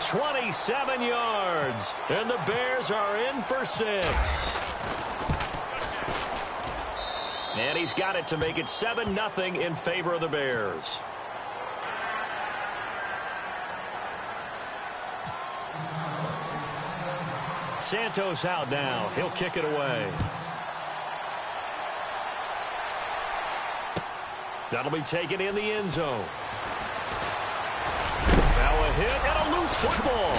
27 yards. And the Bears are in for 6. And he's got it to make it 7-0 in favor of the Bears. Santos out now. He'll kick it away. That'll be taken in the end zone. Now a hit and a loose football.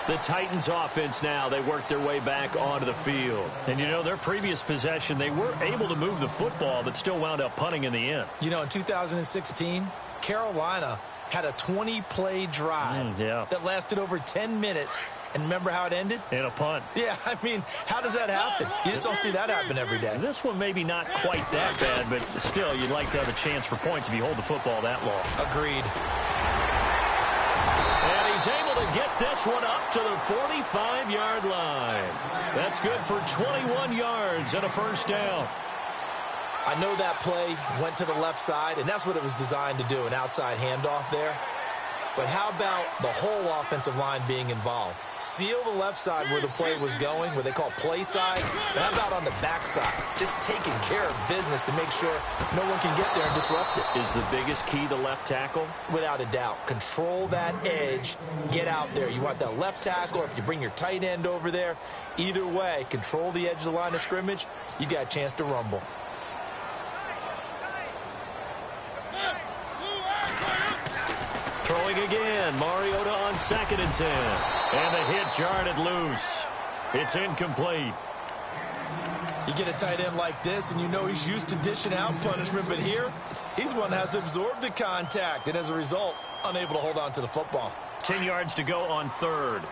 The Titans offense now, they work their way back onto the field. And, you know, their previous possession, they were able to move the football, but still wound up punting in the end. You know, in 2016, Carolina had a 20-play drive that lasted over 10 minutes. And remember how it ended? In a punt. Yeah, I mean, how does that happen? You just don't see that happen every day. This one maybe not quite that bad, but still, you'd like to have a chance for points if you hold the football that long. Agreed. And he's able to get this one up to the 45-yard line. That's good for 21 yards and a first down. I know that play went to the left side, and that's what it was designed to do, an outside handoff there. But how about the whole offensive line being involved? Seal the left side where the play was going, what they call play side. But how about on the back side? Just taking care of business to make sure no one can get there and disrupt it. Is the biggest key the left tackle? Without a doubt. Control that edge. Get out there. You want that left tackle, or if you bring your tight end over there. Either way, control the edge of the line of scrimmage. You got a chance to rumble. Throwing again, Mariota on 2nd and 10. And the hit jarred loose. It's incomplete. You get a tight end like this, and you know he's used to dishing out punishment, but here, he's one that has to absorb the contact, and as a result, unable to hold on to the football. 10 yards to go on 3rd.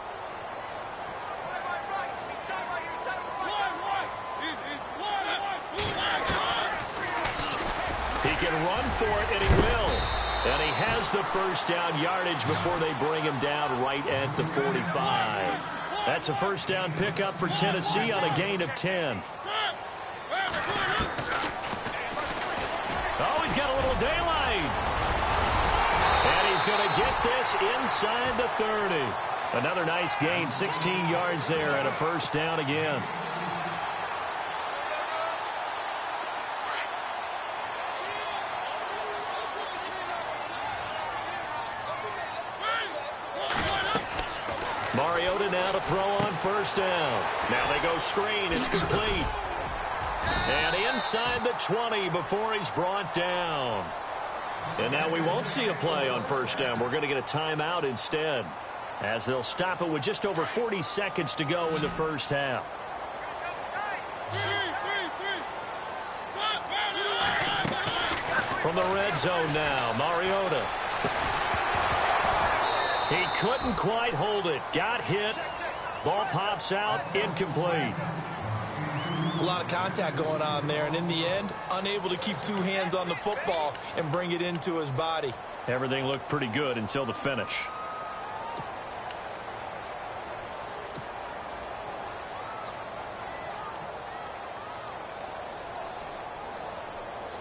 He can run for it, and he will. And he has the first down yardage before they bring him down right at the 45. That's a first down pickup for Tennessee on a gain of 10. Oh, he's got a little daylight. And he's going to get this inside the 30. Another nice gain, 16 yards there and a first down again. Mariota now to throw on first down. Now they go screen. It's complete. And inside the 20 before he's brought down. And now we won't see a play on first down. We're going to get a timeout instead, as they'll stop it with just over 40 seconds to go in the first half. From the red zone now, Mariota. He couldn't quite hold it. Got hit. Ball pops out. Incomplete. It's a lot of contact going on there, and in the end, unable to keep two hands on the football and bring it into his body. Everything looked pretty good until the finish.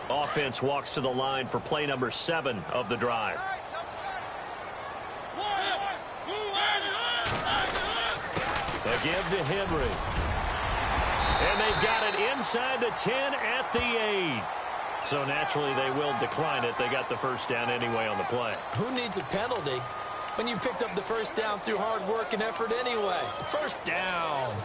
Offense walks to the line for play number 7 of the drive. A give to Henry. And they've got it inside the 10 at the 8. So naturally they will decline it. They got the first down anyway on the play. Who needs a penalty when you've picked up the first down through hard work and effort anyway? First down.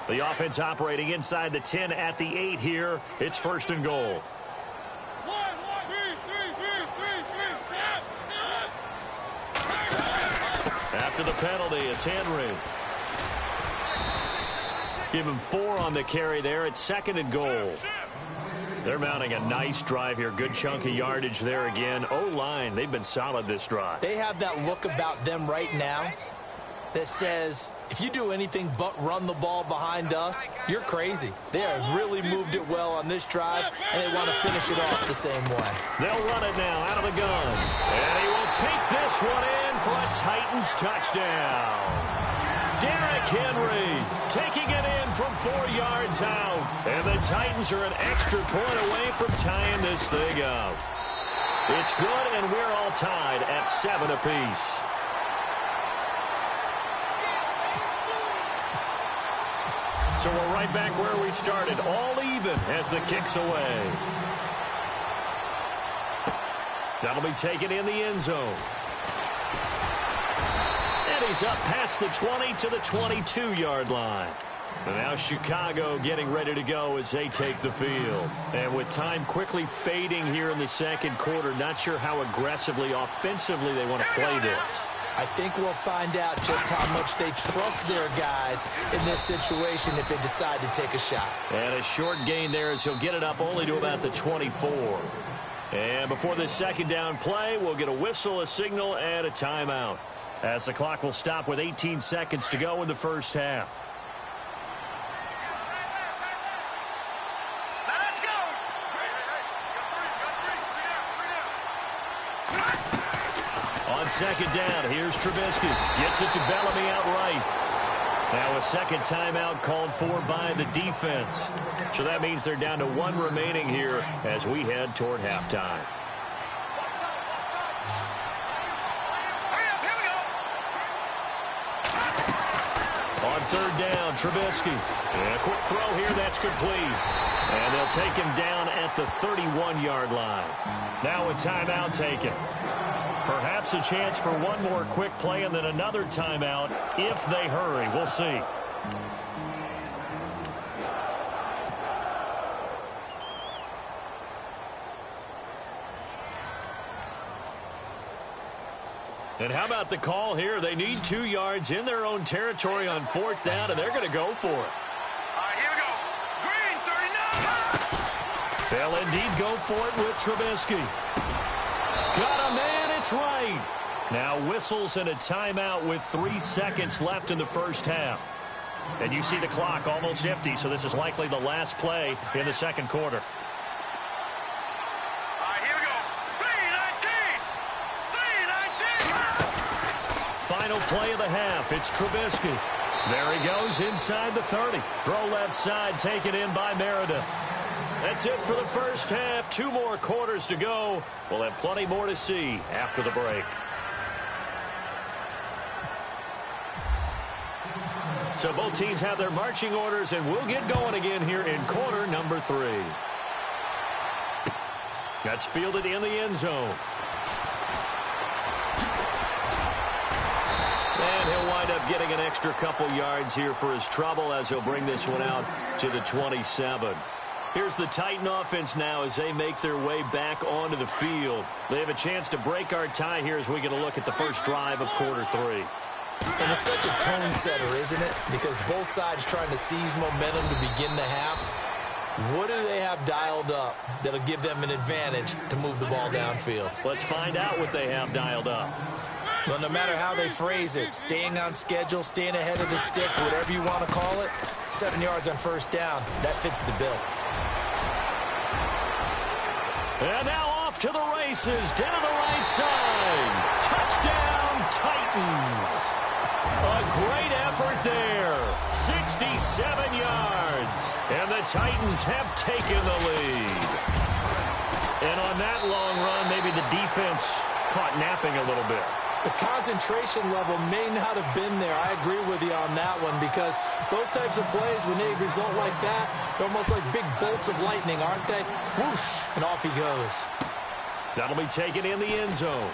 The offense operating inside the 10 at the 8 here. It's first and goal. After the penalty, it's Henry. Give him 4 on the carry there. It's 2nd and goal. They're mounting a nice drive here. Good chunk of yardage there again. O-line, they've been solid this drive. They have that look about them right now that says, if you do anything but run the ball behind us, you're crazy. They have really moved it well on this drive, and they want to finish it off the same way. They'll run it now out of the gun. And he will take this one in for a Titans touchdown. Derrick Henry taking it in from 4 yards out. And the Titans are an extra point away from tying this thing up. It's good, and we're all tied at 7 apiece. So we're right back where we started, all even as the kick's away. That'll be taken in the end zone. And he's up past the 20 to the 22-yard line. And now Chicago getting ready to go as they take the field. And with time quickly fading here in the second quarter, not sure how aggressively, offensively they want to play this. I think we'll find out just how much they trust their guys in this situation if they decide to take a shot. And a short gain there as he'll get it up only to about the 24. And before this second down play, we'll get a whistle, a signal, and a timeout, as the clock will stop with 18 seconds to go in the first half. On second down, here's Trubisky. Gets it to Bellamy outright. Now a second timeout called for by the defense. So that means they're down to 1 remaining here as we head toward halftime. On third down, Trubisky. And a quick throw here, that's complete. And they'll take him down at the 31-yard line. Now a timeout taken. Perhaps a chance for one more quick play and then another timeout if they hurry. We'll see. And how about the call here? They need 2 yards in their own territory on fourth down, and they're going to go for it. All right, here we go. Green, 39. They'll indeed go for it with Trubisky. Got a man, it's right. Now whistles and a timeout with 3 seconds left in the first half. And you see the clock almost empty, so this is likely the last play in the second quarter. All right, here we go. 3-19. 3-19. Final play of the half. It's Trubisky. There he goes inside the 30. Throw left side, taken in by Meredith. That's it for the first half. 2 more quarters to go. We'll have plenty more to see after the break. So both teams have their marching orders, and we'll get going again here in quarter number 3. That's fielded in the end zone. And he'll wind up getting an extra couple yards here for his trouble as he'll bring this one out to the 27. Here's the Titan offense now as they make their way back onto the field. They have a chance to break our tie here as we get a look at the first drive of quarter 3. And it's such a tone setter, isn't it? Because both sides trying to seize momentum to begin the half. What do they have dialed up that'll give them an advantage to move the ball downfield? Let's find out what they have dialed up. Well, no matter how they phrase it, staying on schedule, staying ahead of the sticks, whatever you want to call it, 7 yards on first down, that fits the bill. And now off to the races, down the right side. Touchdown, Titans. A great effort there. 67 yards. And the Titans have taken the lead. And on that long run, maybe the defense caught napping a little bit. The concentration level may not have been there. I agree with you on that one because those types of plays, when they result like that, they're almost like big bolts of lightning, aren't they? Whoosh, and off he goes. That'll be taken in the end zone.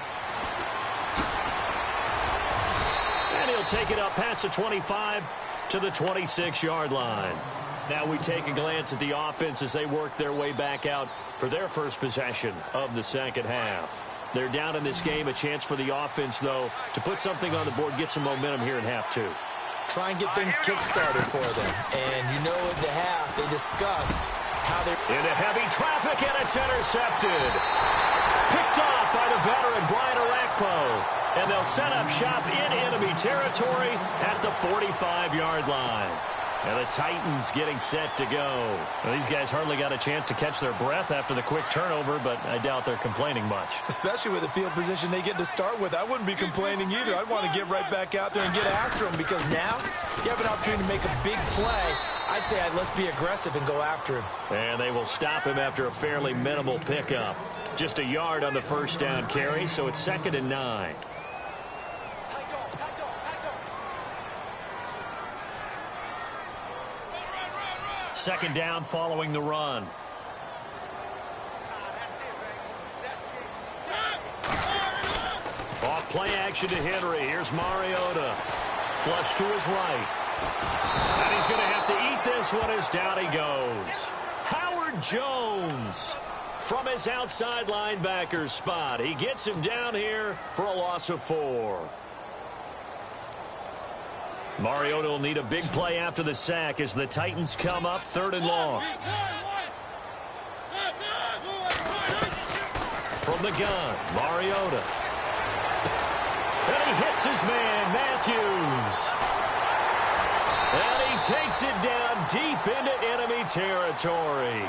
And he'll take it up past the 25 to the 26-yard line. Now we take a glance at the offense as they work their way back out for their first possession of the second half. They're down in this game. A chance for the offense, though, to put something on the board, get some momentum here in half 2. Try and get things kick-started for them. And you know at the half, they discussed how they... Into heavy traffic, and it's intercepted. Picked off by the veteran, Brian Arakpo. And they'll set up shop in enemy territory at the 45-yard line. And the Titans getting set to go. Well, these guys hardly got a chance to catch their breath after the quick turnover, but I doubt they're complaining much. Especially with the field position they get to start with. I wouldn't be complaining either. I'd want to get right back out there and get after them because now you have an opportunity to make a big play. I'd say let's be aggressive and go after him. And they will stop him after a fairly minimal pickup. Just a yard on the first down carry, so it's 2nd and 9. Second down following the run. Off play action to Henry. Here's Mariota. Flush to his right. And he's going to have to eat this one as down he goes. Howard Jones from his outside linebacker spot. He gets him down here for a loss of 4. Mariota will need a big play after the sack as the Titans come up 3rd and long. From the gun, Mariota. And he hits his man, Matthews. And he takes it down deep into enemy territory.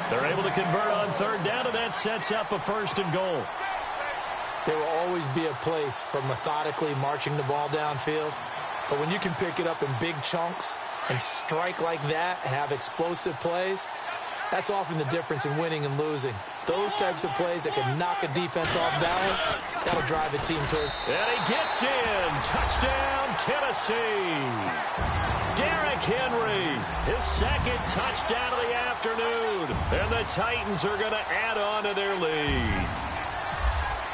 They're able to convert on 3rd down, and that sets up a 1st and goal. There will always be a place for methodically marching the ball downfield. But when you can pick it up in big chunks and strike like that, have explosive plays, that's often the difference in winning and losing. Those types of plays that can knock a defense off balance, that'll drive a team toward. And he gets in. Touchdown, Tennessee. Derrick Henry, his 2nd touchdown of the afternoon. And the Titans are going to add on to their lead.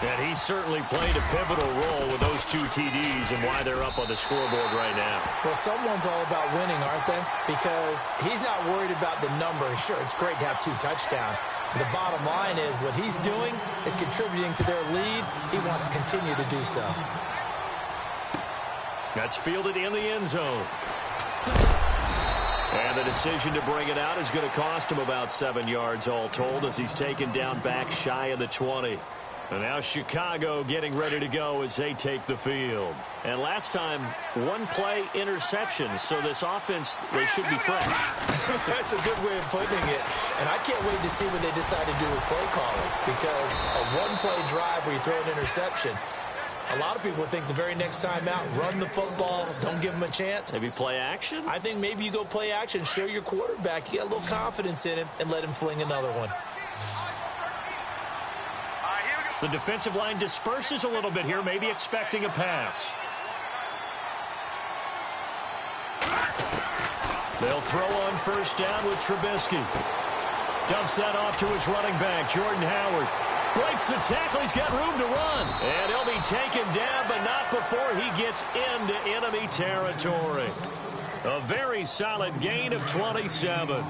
And he certainly played a pivotal role with those 2 TDs and why they're up on the scoreboard right now. Well, someone's all about winning, aren't they? Because he's not worried about the number. Sure, it's great to have 2 touchdowns. The bottom line is what he's doing is contributing to their lead. He wants to continue to do so. That's fielded in the end zone. And the decision to bring it out is going to cost him about 7 yards all told as he's taken down back shy of the 20. And now Chicago getting ready to go as they take the field. And last time, 1-play interception. So this offense, they should be fresh. That's a good way of putting it. And I can't wait to see what they decide to do with play calling. Because a 1-play drive where you throw an interception, a lot of people think the very next time out, run the football, don't give him a chance. Maybe play action? I think maybe you go play action, show your quarterback, you get a little confidence in him, and let him fling another one. The defensive line disperses a little bit here, maybe expecting a pass. They'll throw on 1st down with Trubisky. Dumps that off to his running back, Jordan Howard. Breaks the tackle, he's got room to run. And he'll be taken down, but not before he gets into enemy territory. A very solid gain of 27.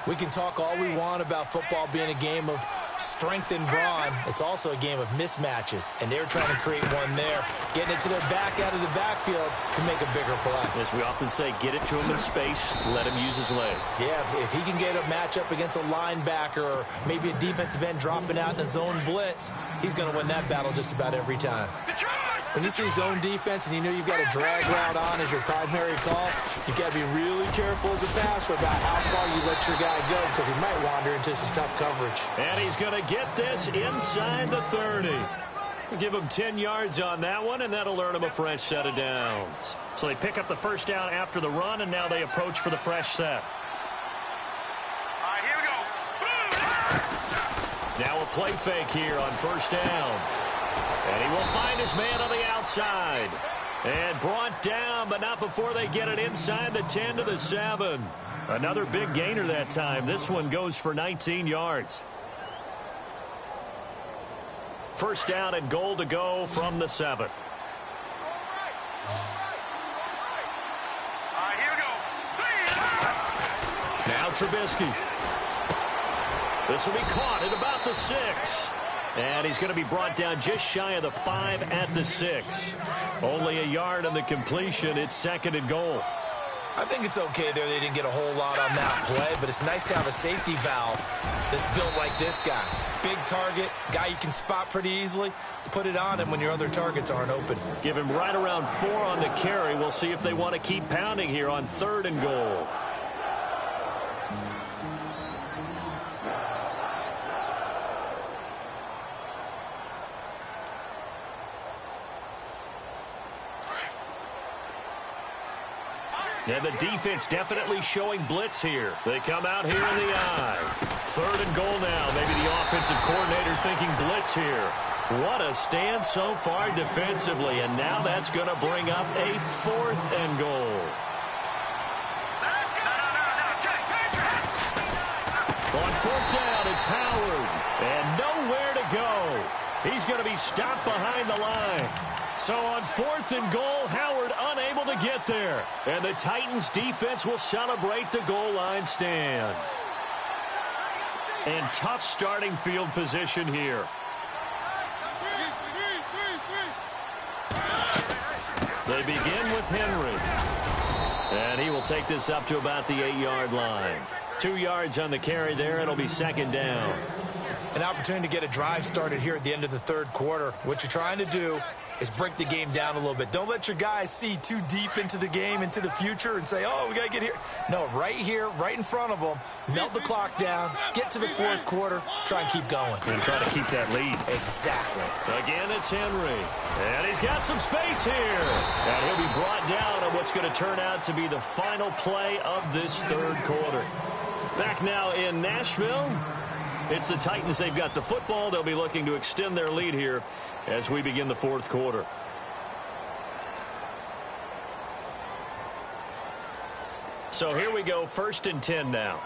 We can talk all we want about football being a game of strength and brawn. It's also a game of mismatches, and they're trying to create one there, getting it to their back out of the backfield to make a bigger play. As we often say, get it to him in space, let him use his leg. Yeah, if he can get a matchup against a linebacker or maybe a defensive end dropping out in a zone blitz, he's going to win that battle just about every time. When you see zone defense and you know you've got a drag route on as your primary call, you've got to be really careful as a passer about how far you let your guy go because he might wander into some tough coverage. And he's going to get this inside the 30. We'll give him 10 yards on that one, and that'll earn him a fresh set of downs. So they pick up the 1st down after the run, and now they approach for the fresh set. All right, here we go. Now a play fake here on 1st down. And he will find his man on the outside. And brought down, but not before they get it inside the 10 to the 7. Another big gainer that time. This one goes for 19 yards. 1st down and goal to go from the 7. All right, here we go. Now Trubisky. This will be caught at about the 6. And he's going to be brought down just shy of the 5 at the 6. Only a yard on the completion. It's 2nd and goal. I think it's okay there. They didn't get a whole lot on that play, but it's nice to have a safety valve that's built like this guy. Big target, guy you can spot pretty easily. Put it on him when your other targets aren't open. Give him right around 4 on the carry. We'll see if they want to keep pounding here on 3rd and goal. And the defense definitely showing blitz here. They come out here in the eye. 3rd and goal now. Maybe the offensive coordinator thinking blitz here. What a stand so far defensively. And now that's going to bring up a 4th and goal. On 4th down, it's Howard. And nowhere to go. He's going to be stopped behind the line. So on 4th and goal, Howard unable to get there. And the Titans defense will celebrate the goal line stand. And tough starting field position here. They begin with Henry. And he will take this up to about the 8-yard line. 2 yards on the carry there. It'll be 2nd down. An opportunity to get a drive started here at the end of the 3rd quarter. What you're trying to do is break the game down a little bit. Don't let your guys see too deep into the game, into the future, and say, oh, we got to get here. No, right here, right in front of them, melt the clock down, get to the 4th quarter, try and keep going. And try to keep that lead. Exactly. Again, it's Henry. And he's got some space here. And he'll be brought down on what's going to turn out to be the final play of this 3rd quarter. Back now in Nashville. It's the Titans. They've got the football. They'll be looking to extend their lead here as we begin the 4th quarter. So here we go, 1st and 10 now.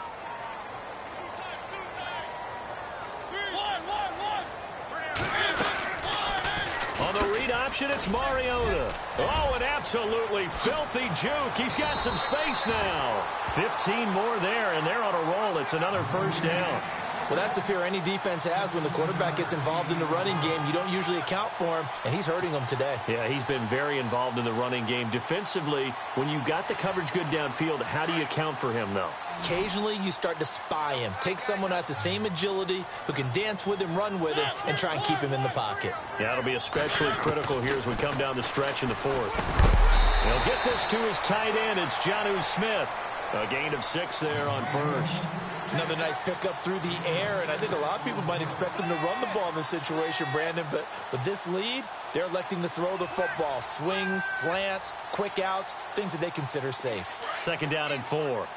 On the read option, it's Mariota. Oh, an absolutely filthy juke. He's got some space now. 15 more there, and they're on a roll. It's another 1st down. Well, that's the fear any defense has when the quarterback gets involved in the running game. You don't usually account for him, and he's hurting them today. Yeah, he's been very involved in the running game. Defensively, when you got the coverage good downfield, how do you account for him, though? Occasionally, you start to spy him. Take someone who has the same agility, who can dance with him, run with him, and try and keep him in the pocket. Yeah, it'll be especially critical here as we come down the stretch in the 4th. He'll get this to his tight end. It's Jonnu Smith. A gain of 6 there on 1st. Another nice pickup through the air, and I think a lot of people might expect them to run the ball in this situation, Brandon, but with this lead, they're electing to throw the football. Swings, slants, quick outs, things that they consider safe. 2nd down and 4.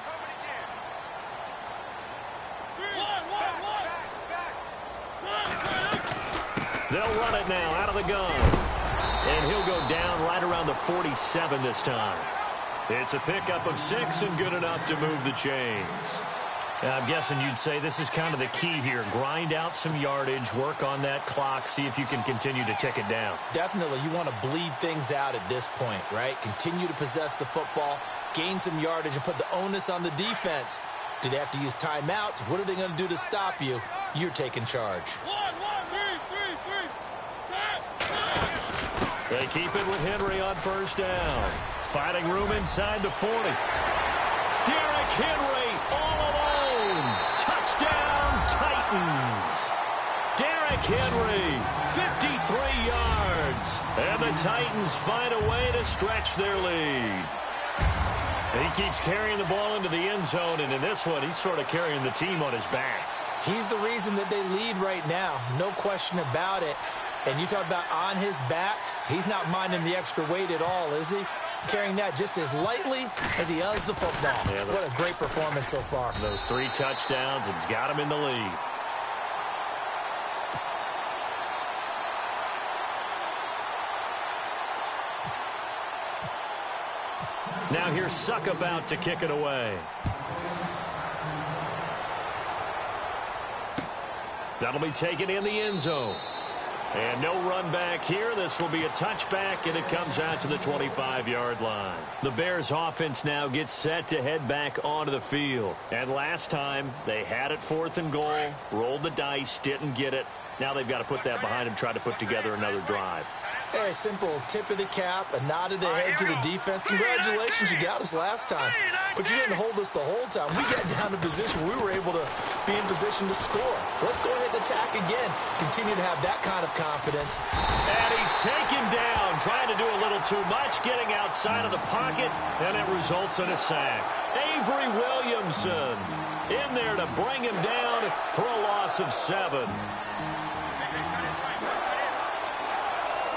They'll run it now out of the gun. And he'll go down right around the 47 this time. It's a pickup of 6 and good enough to move the chains. I'm guessing you'd say this is kind of the key here. Grind out some yardage, work on that clock, see if you can continue to tick it down. Definitely. You want to bleed things out at this point, right? Continue to possess the football, gain some yardage, and put the onus on the defense. Do they have to use timeouts? What are they going to do to stop you? You're taking charge. They keep it with Henry on 1st down. Finding room inside the 40. Derrick Henry all alone. Touchdown, Titans. Derrick Henry, 53 yards. And the Titans find a way to stretch their lead. He keeps carrying the ball into the end zone, and in this one, he's sort of carrying the team on his back. He's the reason that they lead right now. No question about it. And you talk about on his back, he's not minding the extra weight at all, is he? Carrying that just as lightly as he does the football. Yeah, what a great performance so far. Those 3 touchdowns, it's got him in the lead. Now here's Suck about to kick it away. That'll be taken in the end zone. And no run back here. This will be a touchback, and it comes out to the 25-yard line. The Bears offense now gets set to head back onto the field. And last time, they had it 4th and goal, rolled the dice, didn't get it. Now they've got to put that behind them, try to put together another drive. A simple tip of the cap, a nod of the head to the defense. Congratulations, you got us last time. But you didn't hold us the whole time. We got down to position. We were able to be in position to score. Let's go ahead and attack again. Continue to have that kind of confidence. And he's taken down, trying to do a little too much, getting outside of the pocket, and it results in a sack. Avery Williamson in there to bring him down for a loss of 7.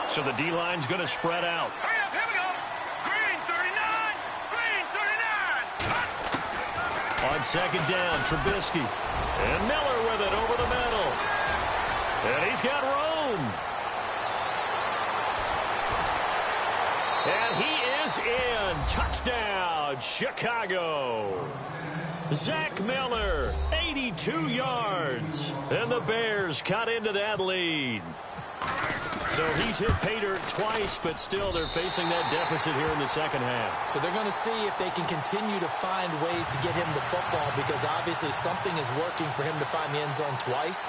So the D-line's going to spread out. Hurry up, here we go. Green 39, green 39. On second down, Trubisky. And Miller with it over the middle. And he's got room. And he is in. Touchdown, Chicago. Zach Miller, 82 yards. And the Bears cut into that lead. So he's hit pay dirt twice, but still they're facing that deficit here in the second half. So they're going to see if they can continue to find ways to get him the football, because obviously something is working for him to find the end zone twice.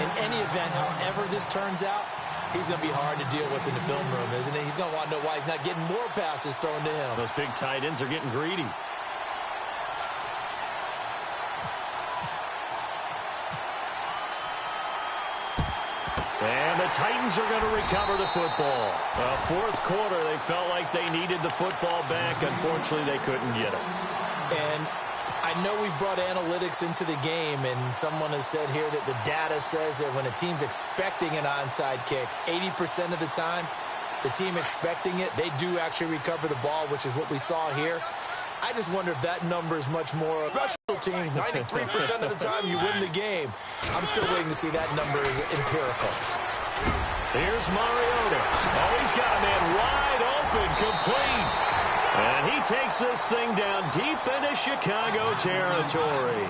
In any event, however this turns out, he's going to be hard to deal with in the film room, isn't he? He's going to want to know why he's not getting more passes thrown to him. Those big tight ends are getting greedy. And the Titans are going to recover the football. Fourth quarter, they felt like they needed the football back. Unfortunately, they couldn't get it. And I know we brought analytics into the game, and someone has said here that the data says that when a team's expecting an onside kick, 80% of the time, the team expecting it, they do actually recover the ball, which is what we saw here. I just wonder if that number is much more special teams. 93% of the time you win the game. I'm still waiting to see that number is empirical. Here's Mariota. Oh, he's got a man wide open, complete. And he takes this thing down deep into Chicago territory.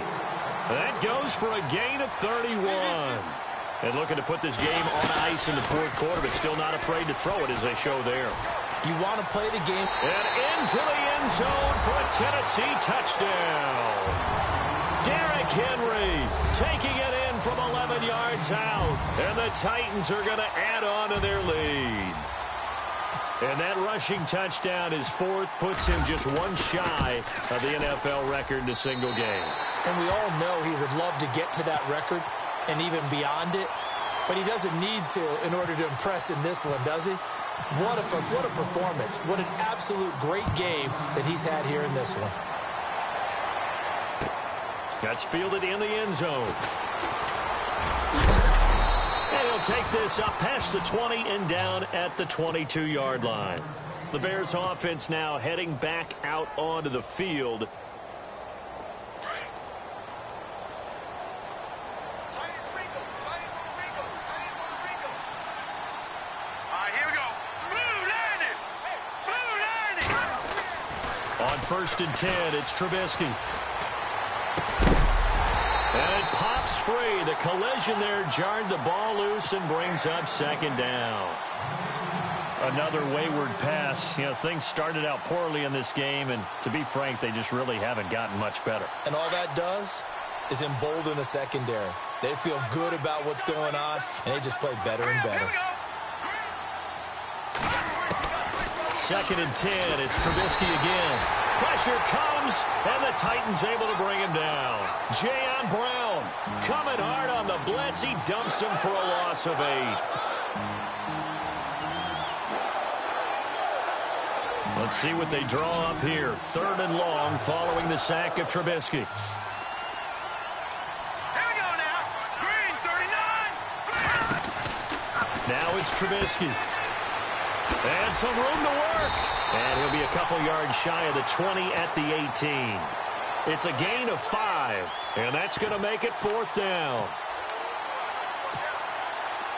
That goes for a gain of 31. And looking to put this game on ice in the fourth quarter, but still not afraid to throw it as they show there. You want to play the game. And into the end zone for a Tennessee touchdown. Derrick Henry taking it in from 11 yards out. And the Titans are going to add on to their lead. And that rushing touchdown, his fourth, puts him just one shy of the NFL record in a single game. And we all know he would love to get to that record and even beyond it. But he doesn't need to in order to impress in this one, does he? What a performance. What an absolute great game that he's had here in this one. That's fielded in the end zone. And he'll take this up past the 20 and down at the 22-yard line. The Bears offense now heading back out onto the field. First and 10, it's Trubisky. And it pops free. The collision there jarred the ball loose and brings up second down. Another wayward pass. You know, things started out poorly in this game, and to be frank, they just really haven't gotten much better. And all that does is embolden a secondary. They feel good about what's going on, and they just play better and better. Second and 10, it's Trubisky again. Pressure comes, and the Titans able to bring him down. Jayon Brown coming hard on the blitz. He dumps him for a loss of 8. Let's see what they draw up here. Third and long following the sack of Trubisky. Here we go now. Green, 39. Now it's Trubisky. And some room to work. And he'll be a couple yards shy of the 20 at the 18. It's a gain of 5. And that's going to make it fourth down.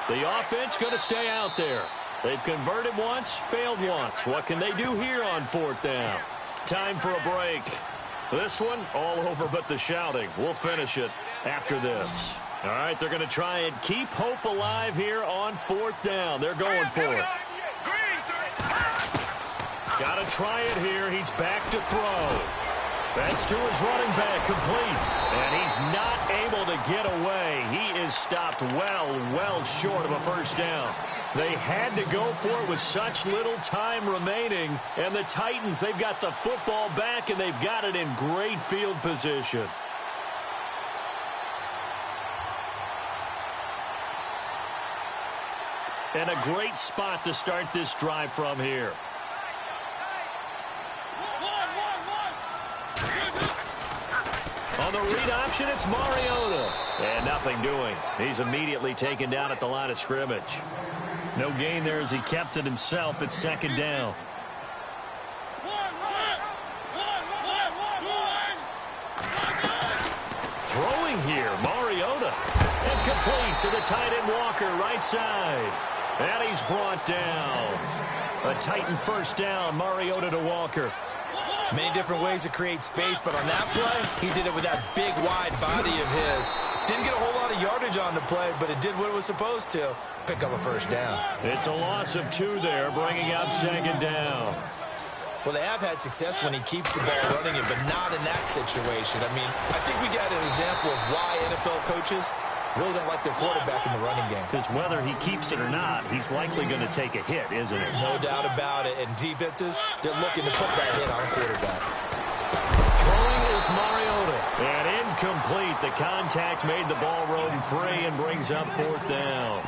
The offense going to stay out there. They've converted once, failed once. What can they do here on fourth down? Time for a break. This one, all over but the shouting. We'll finish it after this. All right, they're going to try and keep hope alive here on fourth down. They're going for it. Got to try it here. He's back to throw. That's to his running back, complete. And he's not able to get away. He is stopped well short of a first down. They had to go for it with such little time remaining. And the Titans, they've got the football back, and they've got it in great field position. And a great spot to start this drive from here. On the read option, it's Mariota. And nothing doing. He's immediately taken down at the line of scrimmage. No gain there as he kept it himself at second down. here. Mariota. And complete to the tight end Walker, right side. And he's brought down. A Titan first down, Mariota to Walker. Many different ways to create space, but on that play, he did it with that big, wide body of his. Didn't get a whole lot of yardage on the play, but it did what it was supposed to. Pick up a first down. It's a loss of 2 there, bringing up second down. Well, they have had success when he keeps the ball running it, but not in that situation. I mean, I think we got an example of why NFL coaches really don't like their quarterback in the running game. Because whether he keeps it or not, he's likely going to take a hit, isn't it? No doubt about it. And defenses, they're looking to put that hit on a quarterback. Throwing is Mariota. And incomplete. The contact made the ball roam free and brings up 4th down.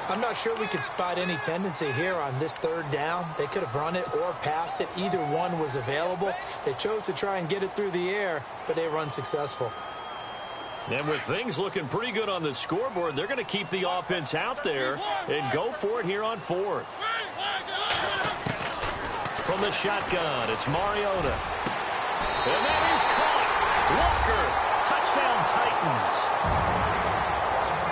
I'm not sure we could spot any tendency here on this 3rd down. They could have run it or passed it. Either one was available. They chose to try and get it through the air, but they were unsuccessful. And with things looking pretty good on the scoreboard, they're going to keep the offense out there and go for it here on 4th. From the shotgun, it's Mariota. And that is caught. Walker, touchdown Titans.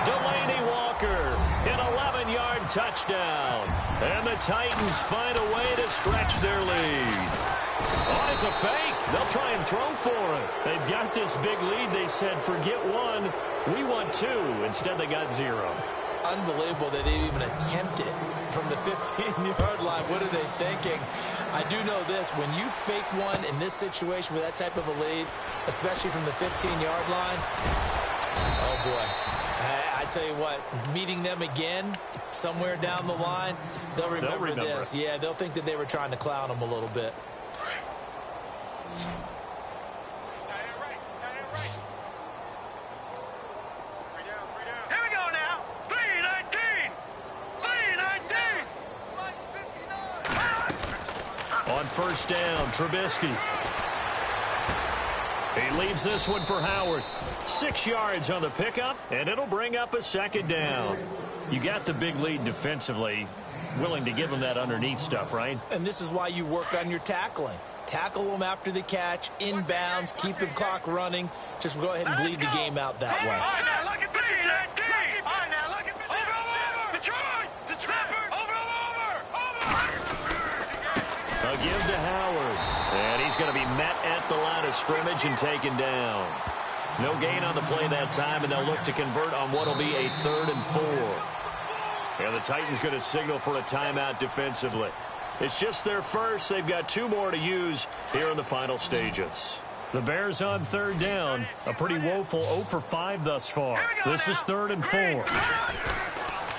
Delaney Walker, an 11-yard touchdown. And the Titans find a way to stretch their lead. Oh, it's a fake. They'll try and throw for it. They've got this big lead. They said, forget 1. We want 2. Instead, they got 0. Unbelievable they didn't even attempt it from the 15-yard line. What are they thinking? I do know this. When you fake one in this situation with that type of a lead, especially from the 15-yard line, oh, boy. I tell you what, meeting them again somewhere down the line, they'll remember this. Yeah, they'll think that they were trying to clown them a little bit. Here we go now. 3-19. 3-19. On first down, Trubisky. He leaves this one for Howard. 6 yards on the pickup, and it'll bring up a second down. You got the big lead defensively, willing to give them that underneath stuff, right? And this is why you work on your tackling. Tackle them after the catch, inbounds, keep the clock running. Just go ahead and bleed the game out that way. All right, now look at this. All right, now look at this. Over. Detroit. Over. A give to Howard. And he's going to be met at the line of scrimmage and taken down. No gain on the play that time, and they'll look to convert on what will be a 3rd and 4. And the Titans going to signal for a timeout defensively. It's just their first. They've got 2 more to use here in the final stages. The Bears on 3rd down. A pretty woeful 0 for 5 thus far. This is 3rd and 4.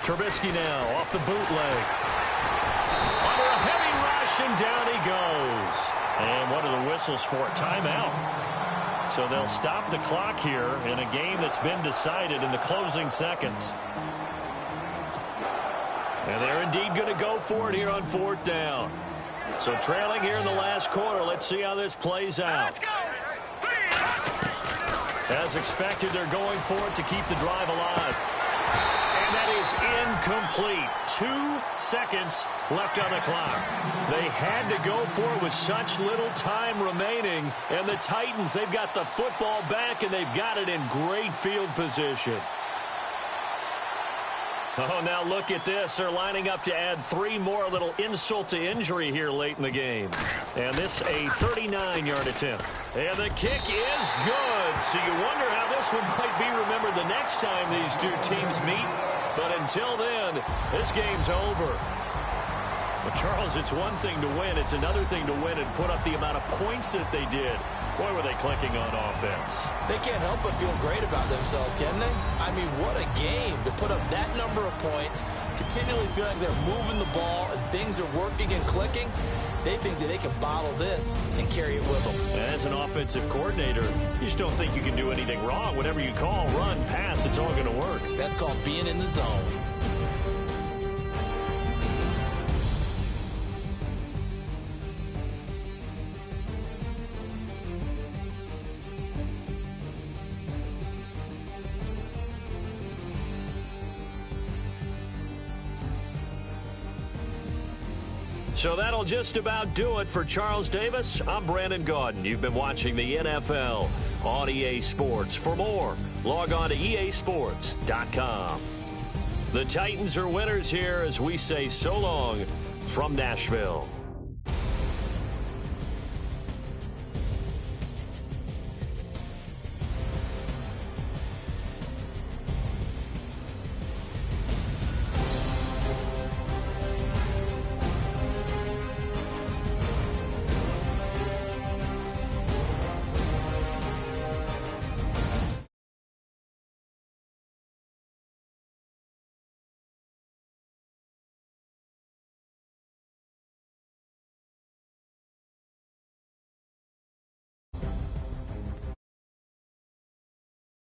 Trubisky now off the bootleg. Under a heavy rush, and down he goes. And what are the whistles for? Timeout. So they'll stop the clock here in a game that's been decided in the closing seconds. And they're indeed going to go for it here on 4th down. So trailing here in the last quarter. Let's see how this plays out. As expected, they're going for it to keep the drive alive. And that is incomplete. 2 seconds left on the clock. They had to go for it with such little time remaining. And the Titans, they've got the football back, and they've got it in great field position. Oh, now look at this. They're lining up to add 3 more, a little insult to injury here late in the game. And this a 39-yard attempt. And the kick is good. So you wonder how this one might be remembered the next time these 2 teams meet. But until then, this game's over. But Charles, it's one thing to win. It's another thing to win and put up the amount of points that they did. Boy, were they clicking on offense. They can't help but feel great about themselves, can they? I mean, what a game to put up that number of points, continually feeling they're moving the ball and things are working and clicking. They think that they can bottle this and carry it with them. As an offensive coordinator, you just don't think you can do anything wrong. Whatever you call, run, pass, it's all going to work. That's called being in the zone. So that'll just about do it for Charles Davis. I'm Brandon Gaudin. You've been watching the NFL on EA Sports. For more, log on to easports.com. The Titans are winners here as we say so long from Nashville.